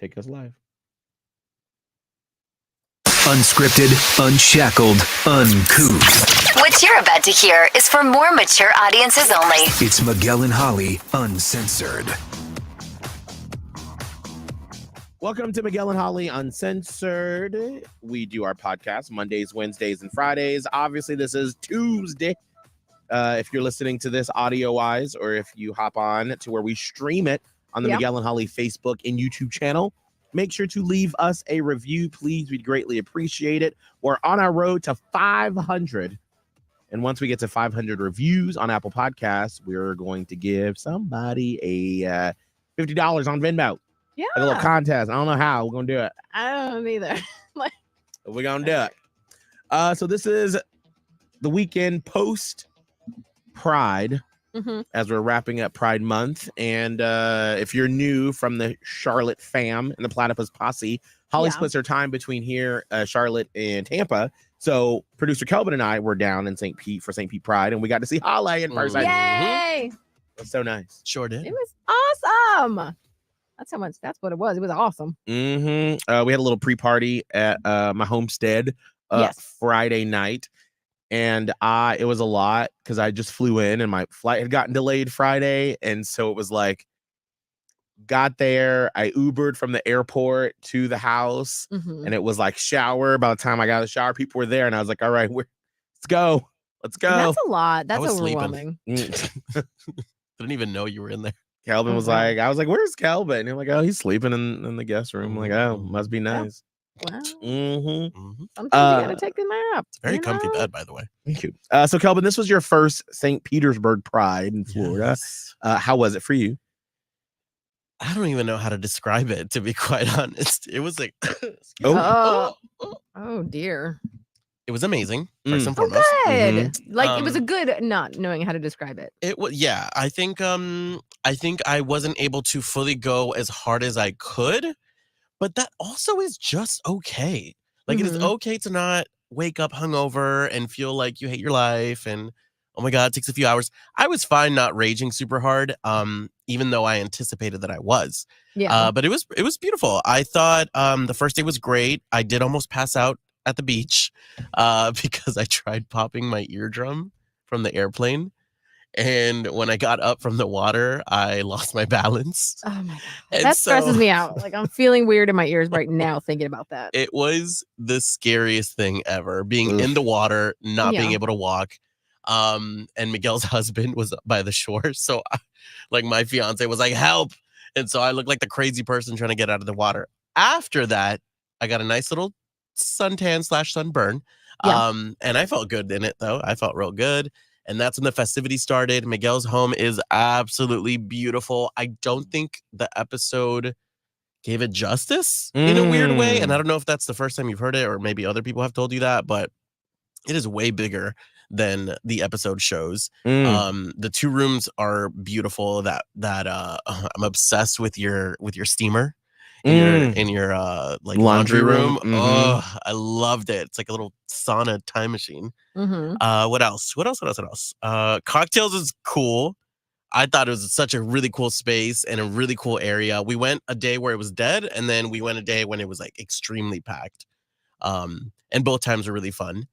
take us live. Unscripted, unshackled, uncouth. What you're about to hear is for more mature audiences only. It's Miguel and Holly, Uncensored. Welcome to Miguel and Holly Uncensored. We do our podcast Mondays, Wednesdays, and Fridays. Obviously, this is Tuesday. If you're listening to this audio-wise, or if you hop on to where we stream it on the Miguel and Holly Facebook and YouTube channel, make sure to leave us a review, please. We'd greatly appreciate it. We're on our road to 500. And once we get to 500 reviews on Apple Podcasts, we're going to give somebody a $50 on Venmo. Yeah. Like a little contest. I don't know how we're going to do it. I don't know either. We're going to do it. So this is the weekend post Pride. As we're wrapping up Pride Month. And if you're new from the Charlotte fam and the Platypus Posse, Holly splits her time between here, Charlotte, and Tampa. So producer Kelvin and I were down in St. Pete for St. Pete Pride, and we got to see Holly in person. Yay! It was so nice. Sure did. It was awesome. That's what it was. It was awesome. We had a little pre-party at my homestead Friday night. And it was a lot because I just flew in and my flight had gotten delayed Friday. And so it was like, got there, I Ubered from the airport to the house, and it was like shower. By the time I got out of the shower, people were there. And I was like, all right, let's go. Let's go. That's a lot. That's overwhelming. Didn't even know you were in there. Kelvin was like, I was like, where's Kelvin? And I'm like, oh, he's sleeping in the guest room. I'm like, oh, must be nice. Wow. Sometimes you gotta take the nap. It's a very comfy bed, by the way. Thank you. So Kelvin, this was your first St. Petersburg Pride in Florida. Yes. How was it for you? I don't even know how to describe it, to be quite honest. It was like, oh dear. It was amazing, first and Oh, foremost. good. Like it was a good not knowing how to describe it. It was, yeah. I think I wasn't able to fully go as hard as I could, but that also is just okay. Like it is okay to not wake up hungover and feel like you hate your life and oh my God, it takes a few hours. I was fine not raging super hard, even though I anticipated that I was. Yeah. But it was beautiful. I thought the first day was great. I did almost pass out at the beach because I tried popping my eardrum from the airplane. And when I got up from the water, I lost my balance. Oh my God. That stresses me out. Like I'm feeling weird in my ears right now thinking about that. It was the scariest thing ever, being in the water, not being able to walk. And Miguel's husband was by the shore. So my fiance was like, help. And so I looked like the crazy person trying to get out of the water. After that, I got a nice little suntan / sunburn. And I felt good in it though. I felt real good. And that's when the festivities started. Miguel's home is absolutely beautiful. I don't think the episode gave it justice in a weird way. And I don't know if that's the first time you've heard it or maybe other people have told you that, but it is way bigger than the episode shows. The two rooms are beautiful. That I'm obsessed with your steamer in your laundry room. Oh, I loved it. It's like a little sauna time machine. What else? Cocktails is cool. I thought it was such a really cool space and a really cool area. We went a day where it was dead, and then we went a day when it was like extremely packed. And both times were really fun.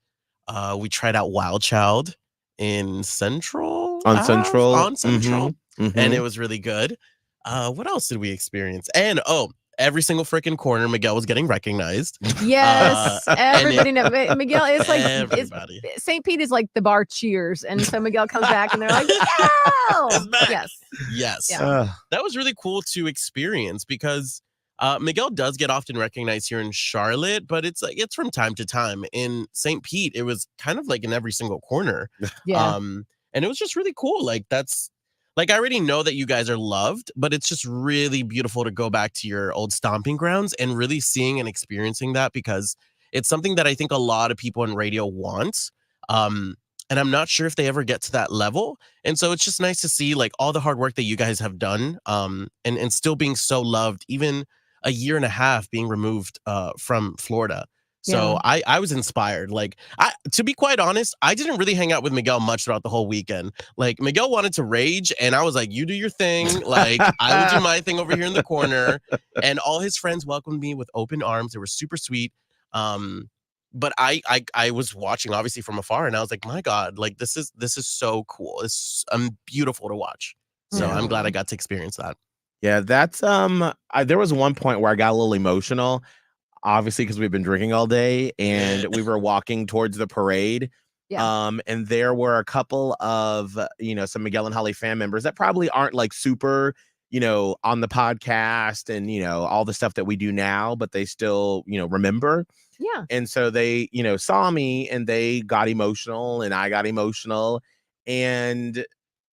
We tried out Wild Child on Central, and it was really good. What else did we experience? And every single freaking corner, Miguel was getting recognized. Yes, everybody knows. Miguel is like everybody. St. Pete is like the bar Cheers, and so Miguel comes back, and they're like, "Miguel!" Yes. Yeah. That was really cool to experience because Miguel does get often recognized here in Charlotte, but it's from time to time. In St. Pete, it was kind of like in every single corner. Yeah. And it was just really cool. Like that's. Like, I already know that you guys are loved, but it's just really beautiful to go back to your old stomping grounds and really seeing and experiencing that because it's something that I think a lot of people in radio want. And I'm not sure if they ever get to that level. And so it's just nice to see like all the hard work that you guys have done and still being so loved, even a year and a half being removed from Florida. So I was inspired. Like, to be quite honest, I didn't really hang out with Miguel much throughout the whole weekend. Like, Miguel wanted to rage, and I was like, you do your thing. Like, I will do my thing over here in the corner. And all his friends welcomed me with open arms. They were super sweet. But I was watching obviously from afar, and I was like, my God, like this is so cool. It's beautiful to watch. So I'm glad I got to experience that. Yeah, that's there was one point where I got a little emotional, obviously because we've been drinking all day, and we were walking towards the parade. And there were a couple of some Miguel and Holly fan members that probably aren't like super on the podcast and all the stuff that we do now, but they still remember. Yeah. And so they saw me, and they got emotional, and I got emotional, and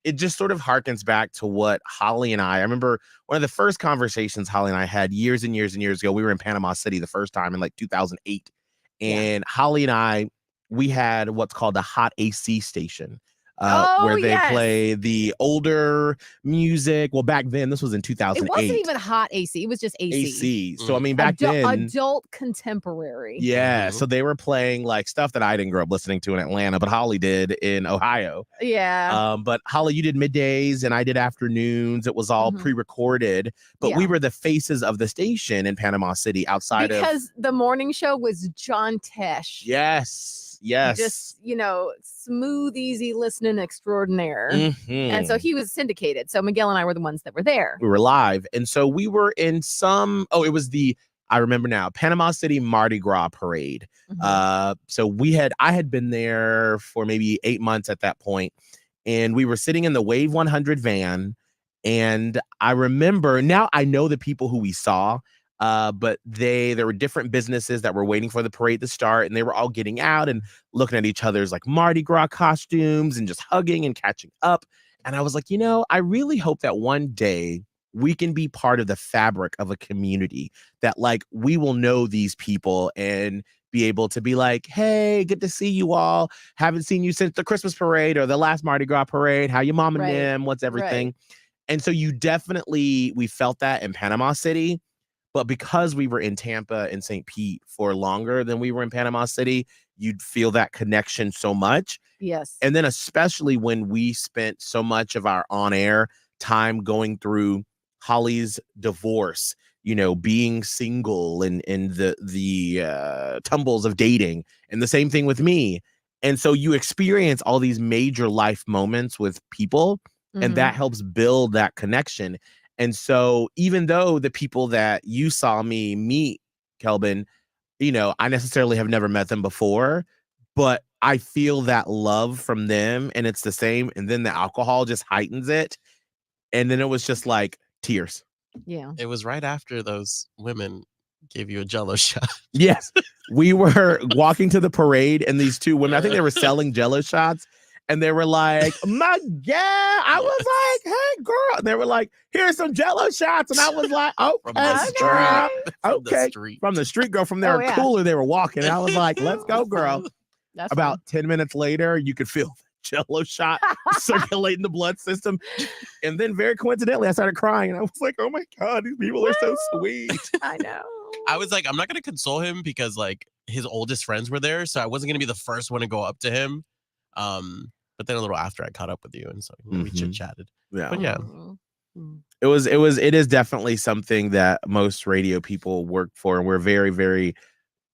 it just sort of harkens back to what Holly and I remember one of the first conversations Holly and I had years and years and years ago. We were in Panama City the first time in like 2008. And Holly and I, we had what's called a hot AC station. Where they play the older music. Well, back then, this was in 2008. It wasn't even hot AC. It was just AC. So, I mean, back then. Adult contemporary. Yeah. So they were playing like stuff that I didn't grow up listening to in Atlanta, but Holly did in Ohio. Yeah. But Holly, you did middays and I did afternoons. It was all pre-recorded, but we were the faces of the station in Panama City because the morning show was John Tesh. Yes. Just, smooth, easy listening extraordinaire. And so he was syndicated. So Miguel and I were the ones that were there. We were live. And so we were in it was I remember now, Panama City Mardi Gras parade. So I had been there for maybe 8 months at that point. And we were sitting in the Wave 100 van. And I remember, now I know the people who we saw. But there were different businesses that were waiting for the parade to start, and they were all getting out and looking at each other's like Mardi Gras costumes and just hugging and catching up. And I was like, I really hope that one day we can be part of the fabric of a community, that like we will know these people and be able to be like, hey, good to see you all. Haven't seen you since the Christmas parade or the last Mardi Gras parade. How you mom and them? What's everything? And so we felt that in Panama City. But because we were in Tampa and St. Pete for longer than we were in Panama City, you'd feel that connection so much. Yes. And then especially when we spent so much of our on-air time going through Holly's divorce, being single and the tumbles of dating, and the same thing with me. And so you experience all these major life moments with people, and that helps build that connection. And so even though the people that you saw me meet, Kelvin, I necessarily have never met them before, but I feel that love from them, and it's the same. And then the alcohol just heightens it. And then it was just like tears. Yeah. It was right after those women gave you a Jell-O shot. Yes. We were walking to the parade, and these two women, I think they were selling Jell-O shots. And they were like, Miguel. I was like, hey, girl. And they were like, here's some Jell-O shots. And I was like, okay. From the street, girl. From their cooler, they were walking. And I was like, let's go, girl. That's About 10 minutes later, you could feel the Jell-O shot circulating the blood system. And then very coincidentally, I started crying. And I was like, oh my God, these people are so sweet. I know. I was like, I'm not going to console him because like his oldest friends were there. So I wasn't going to be the first one to go up to him. But then a little after I caught up with you, and so we chit chatted. Yeah, but yeah, it is definitely something that most radio people work for, and we're very, very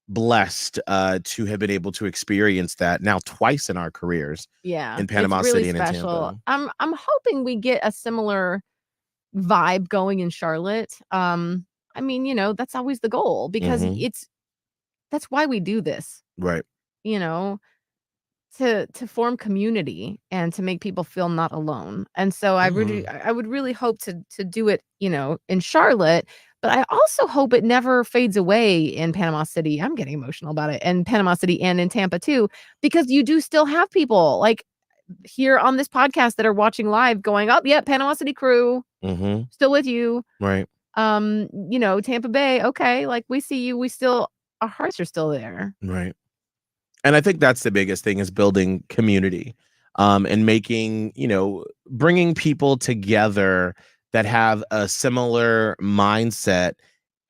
blessed to have been able to experience that now twice in our careers. Yeah, in Panama really City and in Tampa. I'm hoping we get a similar vibe going in Charlotte. I mean, that's always the goal, because that's why we do this, right? To form community and to make people feel not alone. And so I would really hope to do it, in Charlotte, but I also hope it never fades away in Panama City. I'm getting emotional about it. And Panama City and in Tampa too, because you do still have people like here on this podcast that are watching live going, oh, yeah, Panama City crew, still with you. Right. Tampa Bay. Okay. Like we see you, our hearts are still there. Right. And I think that's the biggest thing, is building community, and making, bringing people together that have a similar mindset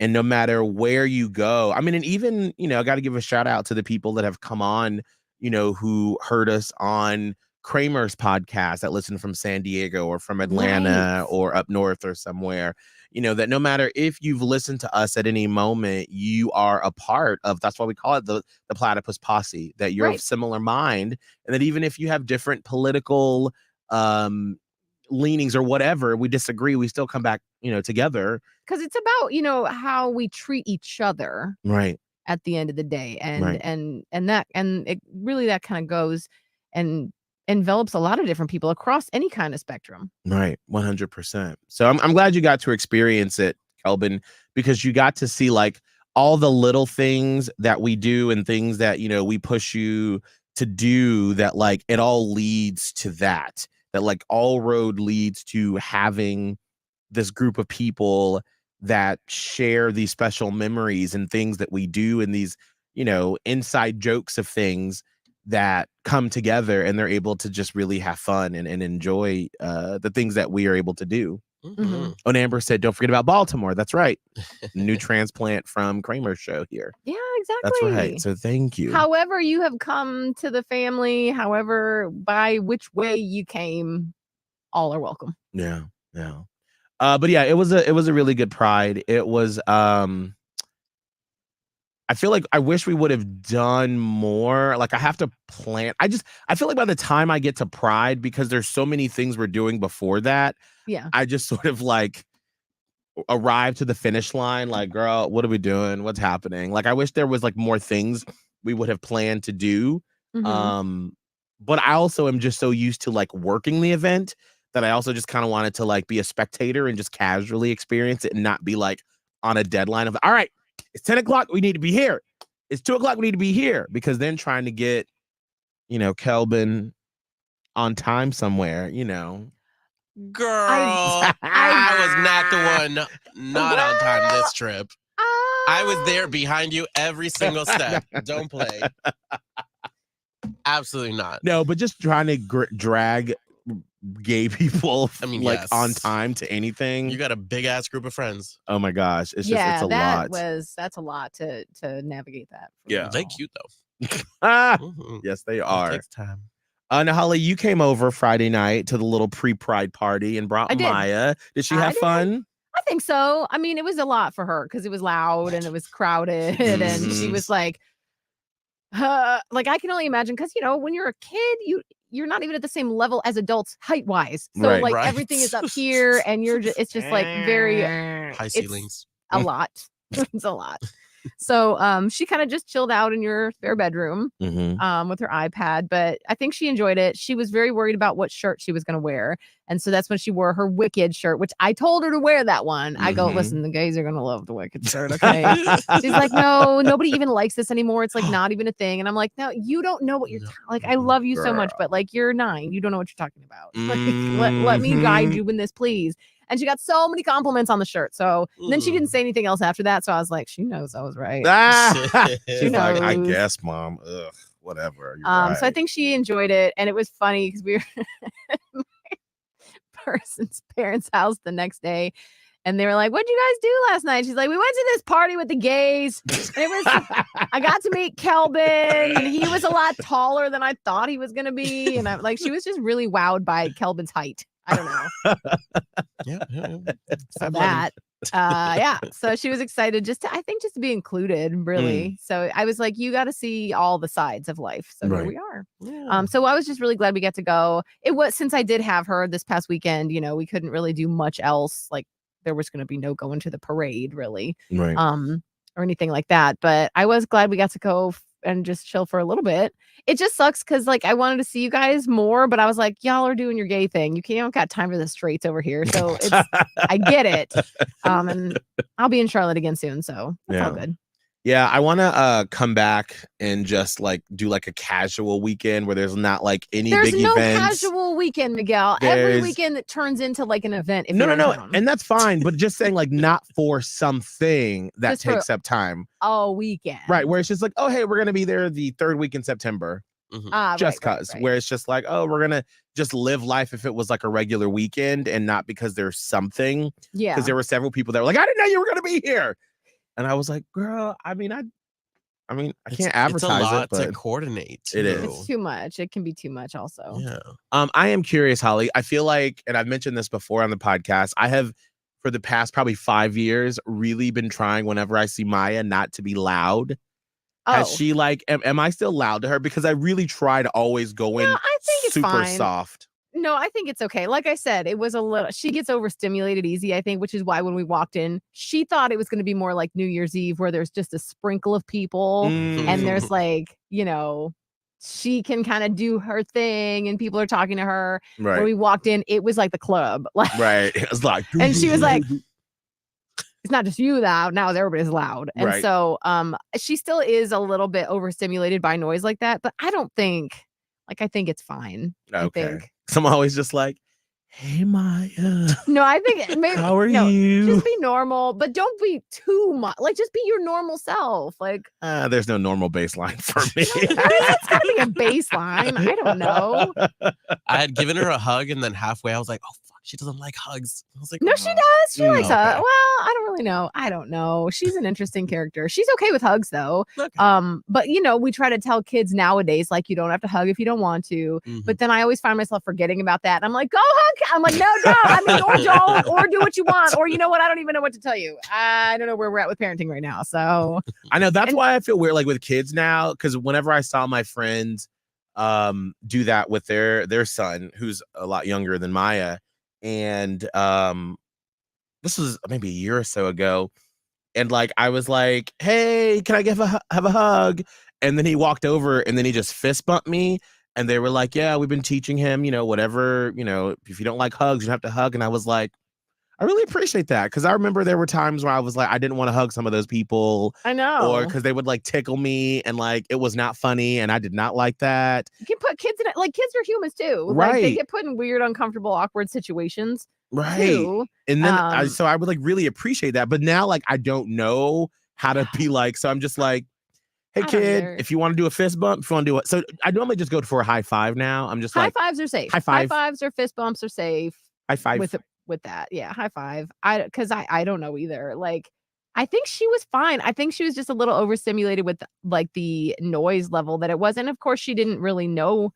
And no matter where you go, I mean, and even, I got to give a shout out to the people that have come on, who heard us on Kramer's podcast that listen from San Diego or from Atlanta or up north or somewhere, that no matter if you've listened to us at any moment, you are a part of, that's why we call it the Platypus Posse, that you're of similar mind. And that even if you have different political leanings or whatever, we disagree, we still come back, together. Because it's about, how we treat each other. Right. At the end of the day. And it really, that kind of goes and envelops a lot of different people across any kind of spectrum. Right. 100%. So I'm glad you got to experience it, Kelvin, because you got to see like all the little things that we do and things that, we push you to do, that like it all leads to that like all road leads to having this group of people that share these special memories and things that we do, and these, inside jokes of things that come together, and they're able to just really have fun and enjoy the things that we are able to do. Mm-hmm. Oh, Amber said, don't forget about Baltimore. That's right. New transplant from Kramer's show here. Yeah, exactly. That's right. So thank you. However you have come to the family, however, by which way you came, all are welcome. Yeah. But yeah, it was a really good Pride. It was I feel like I wish we would have done more. Like I have to plan. I feel like by the time I get to Pride, because there's so many things we're doing before that. Yeah. I just sort of like arrive to the finish line. Like, girl, what are we doing? What's happening? Like, I wish there was like more things we would have planned to do. Mm-hmm. But I also am just so used to like working the event that I also just kind of wanted to like be a spectator and just casually experience it and not be like on a deadline of, all right, it's 10 o'clock, we need to be here. It's 2 o'clock, we need to be here. Because then trying to get, Kelvin on time somewhere, Girl, I was not the one not on time this trip. I was there behind you every single step. Don't play. Absolutely not. No, but just trying to drag gay people yes. on time to anything. You got a big ass group of friends. Oh my gosh, it's a lot. That's a lot to navigate that. Yeah, they cute though. Mm-hmm. Yes, they are. It takes time. Now, Holly, you came over Friday night to the little pre-Pride party and brought Maya. Did she have fun? I think so. I mean, it was a lot for her because it was loud and it was crowded, and she was like I can only imagine, because when you're a kid, you're not even at the same level as adults height wise. So everything is up here, and it's just like very high ceilings. A lot. It's a lot. So she kind of just chilled out in your spare bedroom with her iPad, but I think she enjoyed it. She was very worried about what shirt she was going to wear. And so that's when she wore her Wicked shirt, which I told her to wear that one. I go, listen, the gays are going to love the Wicked shirt. Okay. She's like, no, nobody even likes this anymore. It's like not even a thing. And I'm like, no, you don't know what you're like. I love you so much, but like you're 9. You don't know what you're talking about. Like, let me guide you in this, please. And she got so many compliments on the shirt. So then she didn't say anything else after that. So I was like, she knows I was right. She's like, I guess, Mom. Ugh, whatever. Right. So I think she enjoyed it. And it was funny because we were at my person's parents' house the next day. And they were like, what'd you guys do last night? She's like, we went to this party with the gays. And it was, I got to meet Kelvin, and he was a lot taller than I thought he was going to be. And I'm like, she was just really wowed by Kelvin's height. I don't know. Yeah. So that, yeah. So she was excited just to be included, really. So I was like, you got to see all the sides of life. So here we are. Yeah. So I was just really glad we got to go. It was, since I did have her this past weekend, we couldn't really do much else. Like there was going to be no going to the parade, really, right. Or anything like that. But I was glad we got to go and just chill for a little bit. It just sucks because like I wanted to see you guys more, but I was like, y'all are doing your gay thing. You don't got time for the straights over here. So it's I get it. And I'll be in Charlotte again soon. So that's all good. Yeah, I want to come back and just like do like a casual weekend where there's not like any big events. There's no casual weekend, Miguel. Every weekend that turns into like an event. No. And that's fine. But just saying like not for something that just takes up time. All weekend. Right. Where it's just like, oh, hey, we're going to be there the 3rd week in September. Just cause. Right. Where it's just like, oh, we're going to just live life if it was like a regular weekend and not because there's something. Yeah. Because there were several people that were like, I didn't know you were going to be here. And I was like, girl, I can't It's a advertise it, lot to but coordinate. it Too. is. It's too much. It can be too much also. Yeah. I am curious, Holly. I feel like, and I've mentioned this before on the podcast, I have for the past probably 5 years really been trying whenever I see Maya not to be loud. Has Oh, she like am I still loud to her? Because I really try to always go no, in I think it's super fine. soft. No, I think it's okay. Like I said, it was a little, she gets overstimulated easy, I think, which is why when we walked in, she thought it was going to be more like New Year's Eve where there's just a sprinkle of people and there's like, she can kind of do her thing and people are talking to her. When Right. we walked in, it was like the club. Like, Right. It was like, and she was like, it's not just you loud, now everybody's loud. And Right. so she still is a little bit overstimulated by noise like that, but I don't think, I think it's fine. I okay. think. So I'm always just like, hey Maya. No, I think maybe How are you? just be normal, but don't be too much. Like, just be your normal self. Like, There's no normal baseline for me. it's gotta be a baseline. I don't know. I had given her a hug, and then halfway I was like, "Oh fuck, she doesn't like hugs." I was like, No, "Oh." she does. She likes okay. hugs. Well, I don't really know. I don't know. She's an interesting character. She's okay with hugs though. Okay. But we try to tell kids nowadays, like, you don't have to hug if you don't want to. Mhm. But then I always find myself forgetting about that. And I'm like, go hug. I'm like, no. I mean, or don't, or do what you want, or you know what? I don't even know what to tell you. I don't know where we're at with parenting right now. So I know that's why I feel weird, like with kids now, because whenever I saw my friends do that with their son, who's a lot younger than Maya, and this was maybe a year or so ago, and like I was like, hey, can I have a hug? And then he walked over and then he just fist bumped me. And they were like, yeah, we've been teaching him, whatever, if you don't like hugs, you have to hug. And I was like, I really appreciate that. Cause I remember there were times where I was like, I didn't want to hug some of those people. I know. Or because they would like tickle me and like it was not funny. And I did not like that. You can put kids in it. Like, kids are humans too. Right. Like, they get put in weird, uncomfortable, awkward situations. Right. Too. And then I would like really appreciate that. But now like I don't know how to be like, so I'm just like, hey kid, if you want to do a fist bump, if you want to do it. So I normally just go for a high five now. I'm just high like fives are safe. High five. High fives or fist bumps are safe. High five with that. Yeah, high five. Because I don't know either. Like, I think she was fine. I think she was just a little overstimulated with like the noise level that it was. And of course, she didn't really know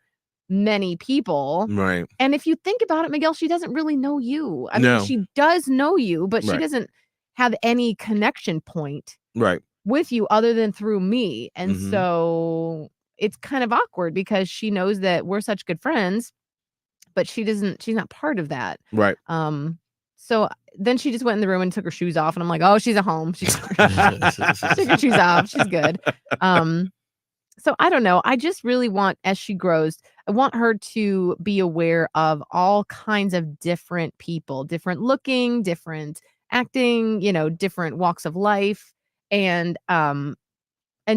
many people. Right. And if you think about it, Miguel, she doesn't really know you. I No. mean, she does know you, but she Right. doesn't have any connection point Right. with you other than through me. And Mhm. so it's kind of awkward because she knows that we're such good friends, but she's not part of that. Right. So then she just went in the room and took her shoes off, and I'm like, oh, she's at home. She took her shoes off. She's good. So I don't know. I just really want, as she grows, I want her to be aware of all kinds of different people, different looking, different acting, different walks of life, and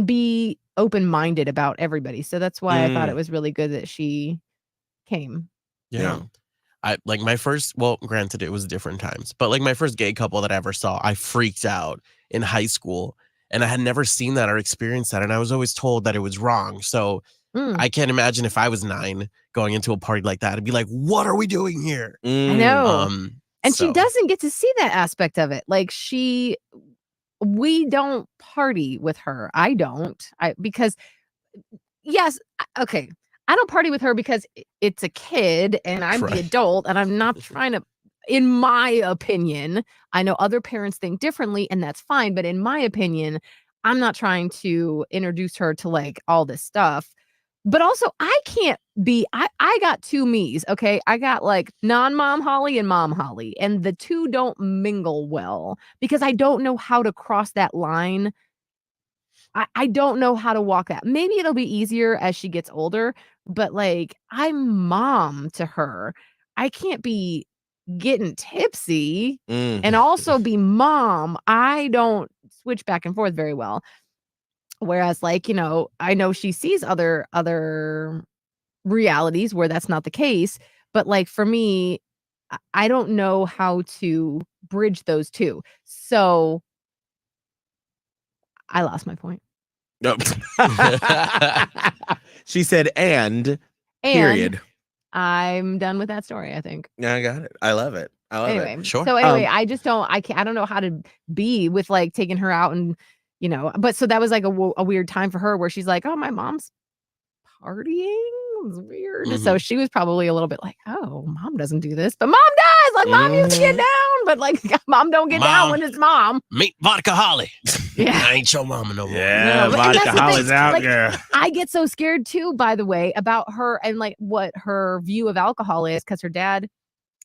be open-minded about everybody. So that's why I thought it was really good that she came. Yeah. I like my first, well, granted it was different times, but like my first gay couple that I ever saw, I freaked out in high school, and I had never seen that or experienced that. And I was always told that it was wrong. So I can't imagine if I was 9 going into a party like that. I'd be like, what are we doing here? I know. And so. she doesn't get to see that aspect of it. Like, we don't party with her. I don't. Because yes, okay. I don't party with her because it's a kid and I'm the adult, and I'm not trying to, in my opinion, I know other parents think differently and that's fine. But in my opinion, I'm not trying to introduce her to like all this stuff. But also I can't be, I got two me's. Okay. I got like non-mom Holly and mom Holly, and the two don't mingle well because I don't know how to cross that line. I don't know how to walk that. Maybe it'll be easier as she gets older, but like, I'm mom to her. I can't be getting tipsy and also be mom. I don't switch back and forth very well. Whereas like, I know she sees other realities where that's not the case, but like for me, I don't know how to bridge those two. So I lost my point. Nope. She said, and period. I'm done with that story, I think. Yeah, I got it. I love it. I love Anyway, it. Sure. so anyway, I just don't. I don't know how to be with like taking her out and But so that was like a weird time for her where she's like, oh, my mom's partying. It was weird. So she was probably a little bit like, oh, mom doesn't do this, but mom does. Like mom used to get down, but like mom don't get down when it's mom. Meet Vodka Holly. Yeah. I ain't your mama no more. Yeah, No, and Vodka that's the Holly's thing, out like, there. I get so scared too, by the way, about her and like what her view of alcohol is, because her dad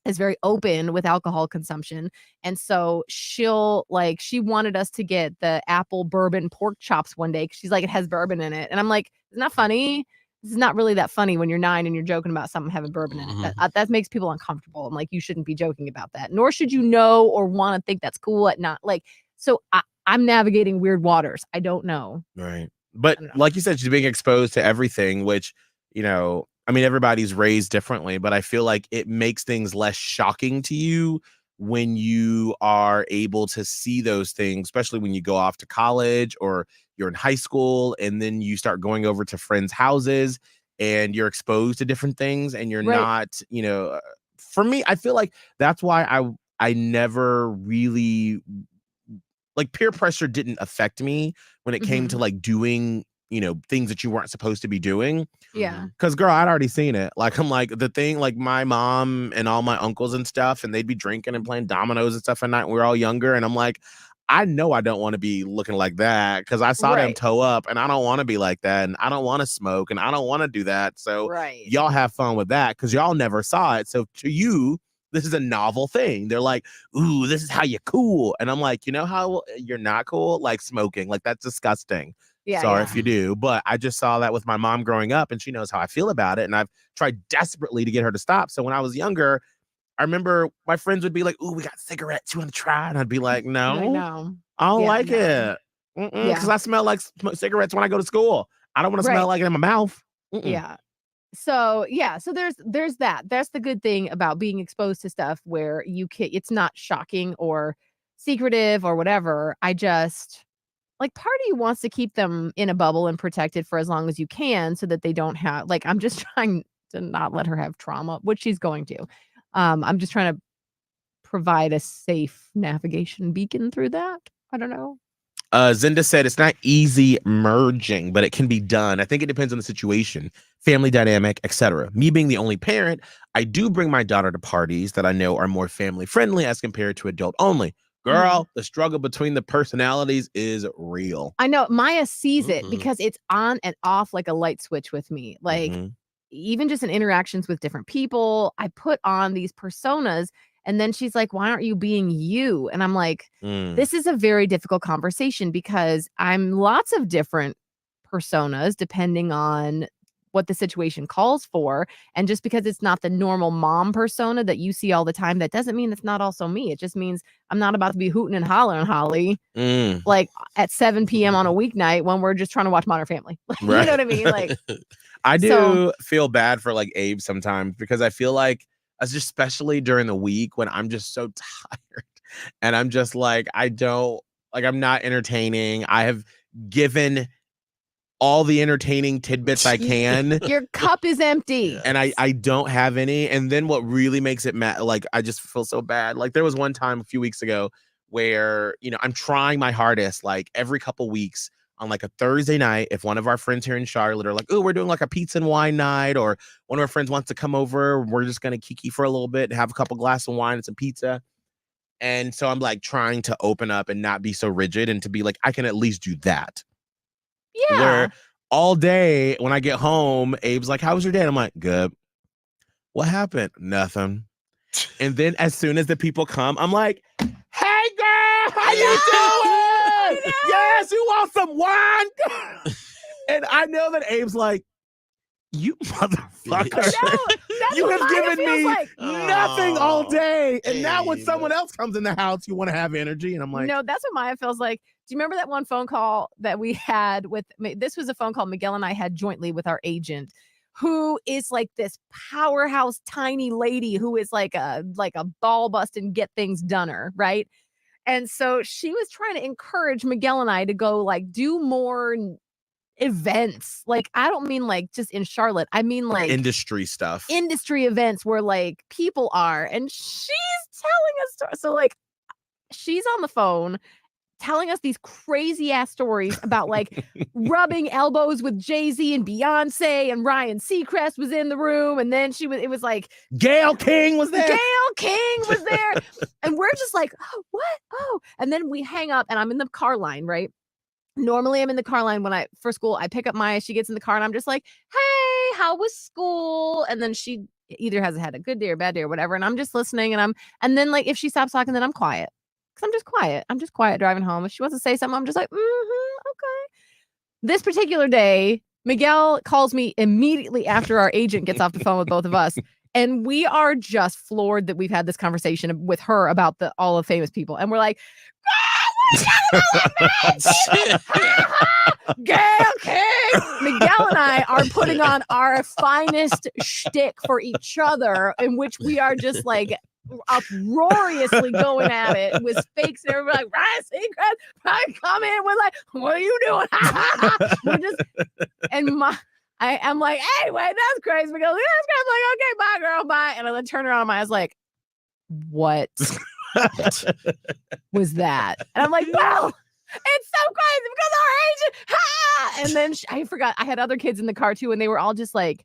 is very open with alcohol consumption. And so she wanted us to get the apple bourbon pork chops one day because she's like, it has bourbon in it. And I'm like, it's not funny. This is not really that funny when you're 9 and you're joking about something having bourbon in it. That makes people uncomfortable. I'm like, you shouldn't be joking about that. Nor should you know or want to think that's cool at not like. So I'm navigating weird waters. I don't know. Right. But like you said, she's being exposed to everything, which, I mean, everybody's raised differently, but I feel like it makes things less shocking to you when you are able to see those things, especially when you go off to college or you're in high school and then you start going over to friends' houses and you're exposed to different things and you're not, for me, I feel like that's why I never really like peer pressure didn't affect me when it came to like doing, things that you weren't supposed to be doing. Yeah. Cause girl, I'd already seen it. Like, I'm like the thing, like my mom and all my uncles and stuff, and they'd be drinking and playing dominoes and stuff at night when we were all younger. And I'm like, I know I don't want to be looking like that because I saw them toe up and I don't want to be like that. And I don't want to smoke and I don't want to do that. So y'all have fun with that because y'all never saw it. So to you, this is a novel thing. They're like, ooh, this is how you're cool. And I'm like, you know how you're not cool? Like smoking. Like that's disgusting. Yeah, sorry if you do. But I just saw that with my mom growing up and she knows how I feel about it. And I've tried desperately to get her to stop. So when I was younger, I remember my friends would be like, ooh, we got cigarettes. You want to try? And I'd be like, no, I don't like it. Because I smell like cigarettes when I go to school. I don't want to smell like it in my mouth. Yeah. So there's that. That's the good thing about being exposed to stuff where it's not shocking or secretive or whatever. I just like part of you wants to keep them in a bubble and protected for as long as you can so that they don't have like I'm just trying to not let her have trauma, which she's going to. I'm just trying to provide a safe navigation beacon through that. I don't know. Zinda said it's not easy merging, but it can be done. I think it depends on the situation, family dynamic, etc. Me being the only parent, I do bring my daughter to parties that I know are more family friendly as compared to adult only. Girl, the struggle between the personalities is real. I know. Maya sees it because it's on and off like a light switch with me. Like even just in interactions with different people, I put on these personas. And then she's like, why aren't you being you? And I'm like, this is a very difficult conversation because I'm lots of different personas depending on what the situation calls for. And just because it's not the normal mom persona that you see all the time, that doesn't mean it's not also me. It just means I'm not about to be hooting and hollering, Holly, like at 7 p.m. on a weeknight when we're just trying to watch Modern Family. You know what I mean? Like, I do feel bad for like Abe sometimes because I feel like, especially during the week when I'm just so tired and I'm just like, I'm not entertaining. I have given all the entertaining tidbits I can. Your cup is empty. And I don't have any. And then what really makes it mad, like, I just feel so bad. Like there was one time a few weeks ago where, I'm trying my hardest, like every couple weeks on like a Thursday night, if one of our friends here in Charlotte are like, oh, we're doing like a pizza and wine night, or one of our friends wants to come over, we're just going to kiki for a little bit and have a couple glasses of wine and some pizza. And so I'm like trying to open up and not be so rigid and to be like, I can at least do that. Yeah. Where all day when I get home, Abe's like, how was your day? And I'm like, good. What happened? Nothing. And then as soon as the people come, I'm like, hey girl, how you doing? Yes, you want some wine? And I know that Abe's like, you motherfucker. You have given me nothing all day. And now when someone else comes in the house, you want to have energy. And I'm like, no, that's what Maya feels like. Do you remember that one phone call that we had this was a phone call Miguel and I had jointly with our agent, who is like this powerhouse tiny lady who is like a ball busting get things doneer, right? And so she was trying to encourage Miguel and I to go like do more events. Like, I don't mean like just in Charlotte. I mean like industry stuff. Industry events where like people are, and she's telling us stories. So like she's on the phone telling us these crazy ass stories about like rubbing elbows with Jay-Z and Beyonce, and Ryan Seacrest was in the room, and then it was like Gayle King was there. And we're just like, oh, what? Oh, and then we hang up, and I'm in the car line, right? Normally I'm in the car line for school. I pick up Maya, she gets in the car, and I'm just like, hey, how was school? And then she either has had a good day or bad day or whatever, and I'm just listening, and then like if she stops talking, then I'm quiet. Because I'm just quiet driving home. If she wants to say something, I'm just like, okay. This particular day, Miguel calls me immediately after our agent gets off the phone with both of us. And we are just floored that we've had this conversation with her about all of famous people. And we're like, Gayle King! Miguel and I are putting on our finest shtick for each other, in which we are just like uproariously going at it with fakes, and everybody like, Ryan Seacrest probably come in. We're like, what are you doing? We're just, and I'm like, hey, wait, that's crazy. We go, yeah, that's crazy. I'm like, okay, bye, girl, bye. And I then turn around and I was like, what was that? And I'm like, well, it's so crazy because our agent, ha! And then I forgot I had other kids in the car too, and they were all just like,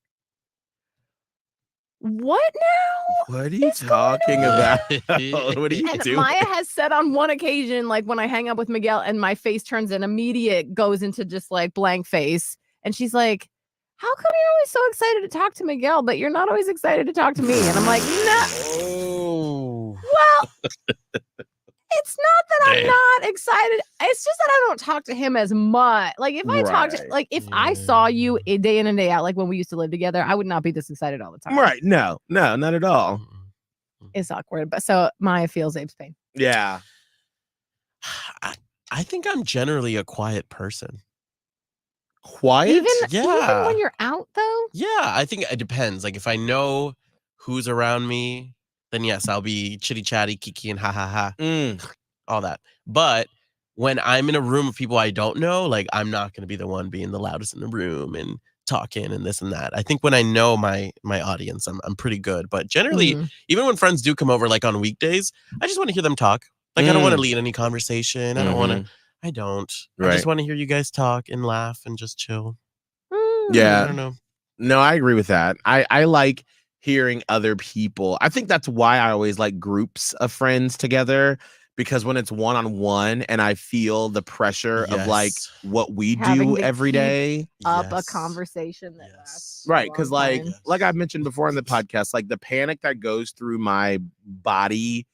what now? What are you talking about? What are you And doing? Maya has said on one occasion, like when I hang up with Miguel and my face turns an immediate goes into just like blank face. And she's like, how come you're always so excited to talk to Miguel, but you're not always excited to talk to me? And I'm like, no. Oh. Well, it's not that I'm not excited. It's just that I don't talk to him as much. Like if I talk to, like if I saw you day in and day out, like when we used to live together, I would not be this excited all the time. Right. No, not at all. It's awkward. But so Maya feels Abe's pain. Yeah. I think I'm generally a quiet person. Quiet? Even when you're out though? Yeah, I think it depends. Like if I know who's around me, then yes, I'll be chitty chatty, kiki, and ha ha ha, all that. But when I'm in a room of people I don't know, like I'm not going to be the one being the loudest in the room and talking and this and that. I think when I know my audience, I'm pretty good. But generally, even when friends do come over, like on weekdays, I just want to hear them talk. Like I don't want to lead any conversation. I don't want to. I don't. I just want to hear you guys talk and laugh and just chill. Yeah. I don't know. No, I agree with that. I like hearing other people. I think that's why I always like groups of friends together, because when it's one-on-one and I feel the pressure of like what we do every day, up a conversation that lasts right? Because like I've mentioned before in the podcast, like the panic that goes through my body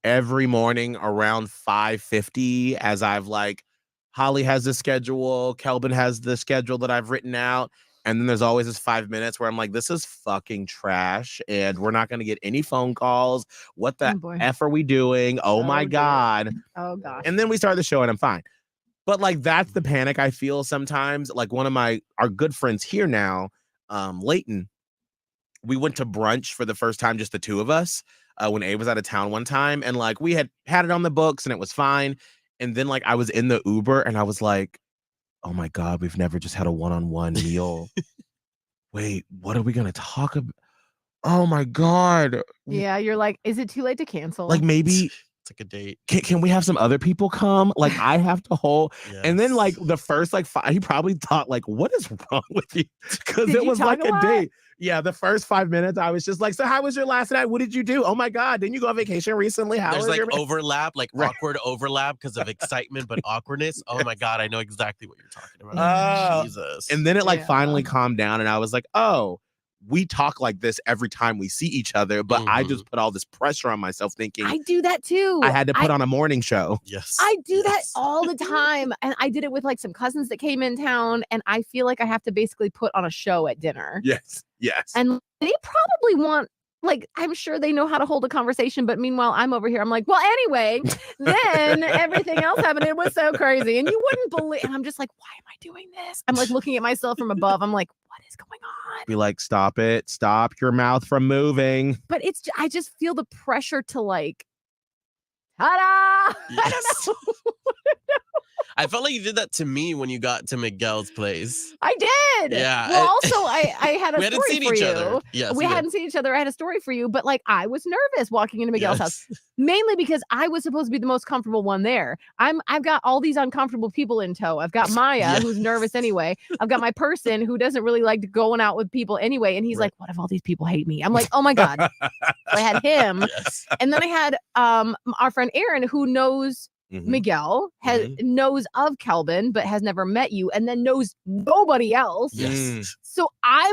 every morning around 5:50 as I've like, Holly has the schedule, Kelvin has the schedule that I've written out. And then there's always this 5 minutes where I'm like, this is fucking trash. And we're not going to get any phone calls. What the F are we doing? Oh my God. Oh gosh. And then we start the show and I'm fine. But like, that's the panic I feel sometimes. Like one of our good friends here now, Leighton, we went to brunch for the first time, just the two of us, when Abe was out of town one time. And like, we had it on the books and it was fine. And then like, I was in the Uber and I was like, oh my God, we've never just had a one-on-one meal. Wait, what are we going to talk about? Oh my God. Yeah, you're like, is it too late to cancel? Like maybe it's like a date. Can we have some other people come? Like I have to hold. And then like the first like he probably thought like, what is wrong with you? Because it was like a date. Yeah, the first 5 minutes I was just like, so how was your last night? What did you do? Oh my God, didn't you go on vacation recently? How There's was like your overlap, like awkward overlap because of excitement but awkwardness. Oh my God, I know exactly what you're talking about. Jesus. And then it like finally calmed down and I was like, oh, we talk like this every time we see each other, but I just put all this pressure on myself thinking I do that too. I had to put on a morning show. Yes. I do that all the time. And I did it with like some cousins that came in town, and I feel like I have to basically put on a show at dinner. Yes. And they probably want, like, I'm sure they know how to hold a conversation, but meanwhile, I'm over here. I'm like, well, anyway, then everything else happened. It was so crazy. And you wouldn't believe. And I'm just like, why am I doing this? I'm like looking at myself from above. I'm like, what is going on? Be like, stop it. Stop your mouth from moving. But I just feel the pressure to like Ta-da! Yes. I don't know. I felt like you did that to me when you got to Miguel's place. I did. Yeah. Well, also, I had a We hadn't story seen for each you. other. Yes, we hadn't seen each other. I had a story for you, but like I was nervous walking into Miguel's house, mainly because I was supposed to be the most comfortable one there. I've got all these uncomfortable people in tow. I've got Maya, who's nervous anyway. I've got my person who doesn't really like going out with people anyway, and he's like, "What if all these people hate me?" I'm like, "Oh my god." So I had him, and then I had our friend Aaron, who knows. Miguel knows of Kelvin, but has never met you, and then knows nobody else. So I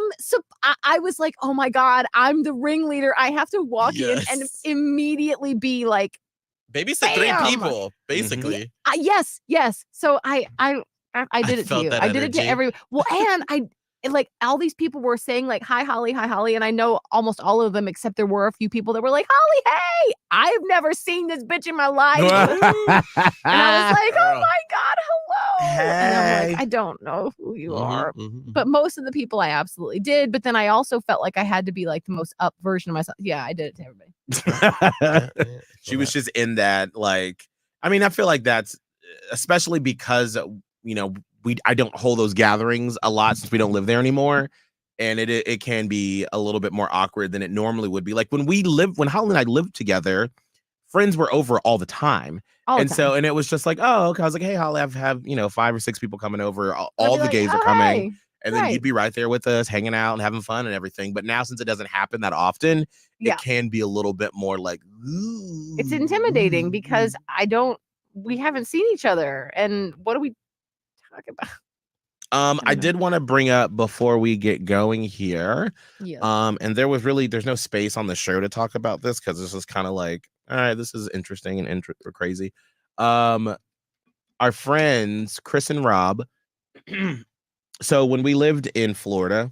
was like, oh my god, I'm the ringleader. I have to walk in and immediately be like, babysit 3 people, basically. Yes. So I did it to you. I did it to everyone. Well, and like all these people were saying like, hi Holly, and I know almost all of them, except there were a few people that were like, Holly, hey, I've never seen this bitch in my life. And I was like, oh my god, hello. Hey. And I'm like, I don't know who you are. But most of the people I absolutely did. But then I also felt like I had to be like the most up version of myself. Yeah, I did it to everybody. She was just in that, like, I mean, I feel like that's especially because, you know, I don't hold those gatherings a lot since we don't live there anymore. And it can be a little bit more awkward than it normally would be. Like when Holly and I lived together, friends were over all the time. So it was just like, oh, okay. I was like, hey, Holly, I have, 5 or 6 people coming over. All the gays are coming. Hey. And then you'd be right there with us, hanging out and having fun and everything. But now, since it doesn't happen that often, it can be a little bit more like, ooh. It's intimidating because we haven't seen each other. And what do we talk about? I did want to bring up before we get going here. Yes. And there's no space on the show to talk about this because this is kind of like, all right, this is interesting and crazy. Our friends Chris and Rob. So when we lived in Florida,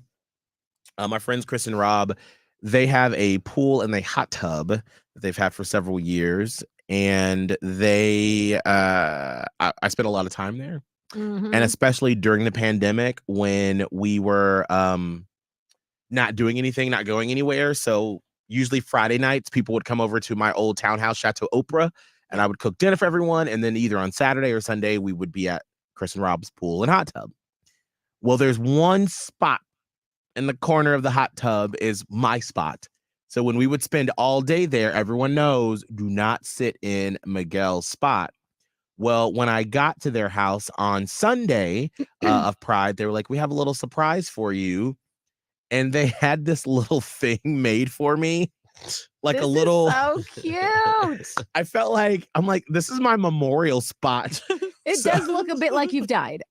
my friends Chris and Rob, they have a pool and a hot tub that they've had for several years, and I spent a lot of time there. And especially during the pandemic when we were not doing anything, not going anywhere. So usually Friday nights, people would come over to my old townhouse, Chateau Oprah, and I would cook dinner for everyone. And then either on Saturday or Sunday, we would be at Chris and Rob's pool and hot tub. Well, there's one spot in the corner of the hot tub is my spot. So when we would spend all day there, everyone knows, do not sit in Miguel's spot. Well, when I got to their house on Sunday of Pride, they were like, we have a little surprise for you. And they had this little thing made for me. Like this a little. Is so cute. I felt like, I'm like, this is my memorial spot. It does look a bit like you've died.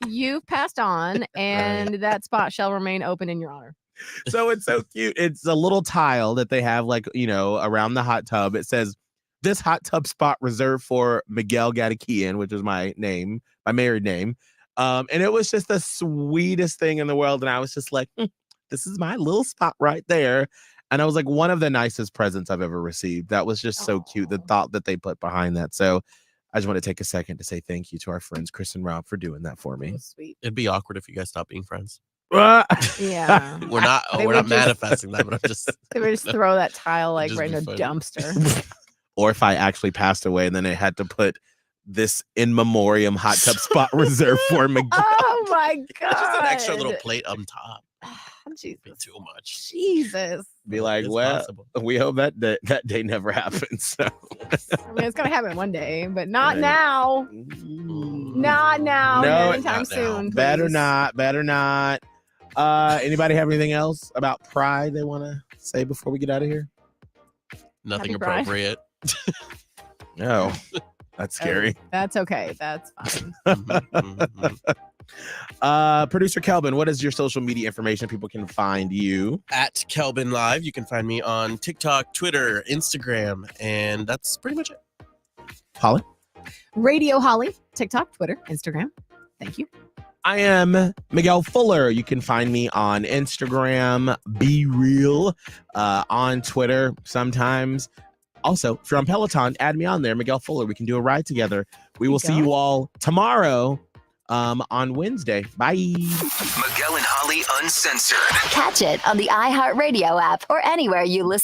You've passed on, and that spot shall remain open in your honor. So it's so cute. It's a little tile that they have, like, around the hot tub. It says, this hot tub spot reserved for Miguel Gadakian, which is my name, my married name. And it was just the sweetest thing in the world. And I was just like, this is my little spot right there. And I was like, one of the nicest presents I've ever received. That was just so cute, the thought that they put behind that. So I just want to take a second to say thank you to our friends, Chris and Rob, for doing that for me. Oh, sweet. It'd be awkward if you guys stopped being friends. Yeah. We're not manifesting that, but I'm just. They would just throw that tile like right in a dumpster. Or if I actually passed away and then I had to put this in memoriam hot tub spot reserved for Miguel. Oh my God. Just an extra little plate on top. Jesus. Be too much. Jesus. Be like, we hope that day never happens. So. I mean, it's going to happen one day, but not now. Not now. No, anytime soon. Better not. Anybody have anything else about Pride they want to say before we get out of here? Nothing appropriate. No, that's scary. That's okay. That's fine. Producer Kelvin, what is your social media information people can find you? At Kelvin Live. You can find me on TikTok, Twitter, Instagram, and that's pretty much it. Holly? Radio Holly, TikTok, Twitter, Instagram. Thank you. I am Miguel Fuller. You can find me on Instagram, Be Real, on Twitter sometimes. Also, if you're on Peloton, add me on there, Miguel Fuller. We can do a ride together. We will see you all tomorrow on Wednesday. Bye. Miguel and Holly Uncensored. Catch it on the iHeartRadio app or anywhere you listen.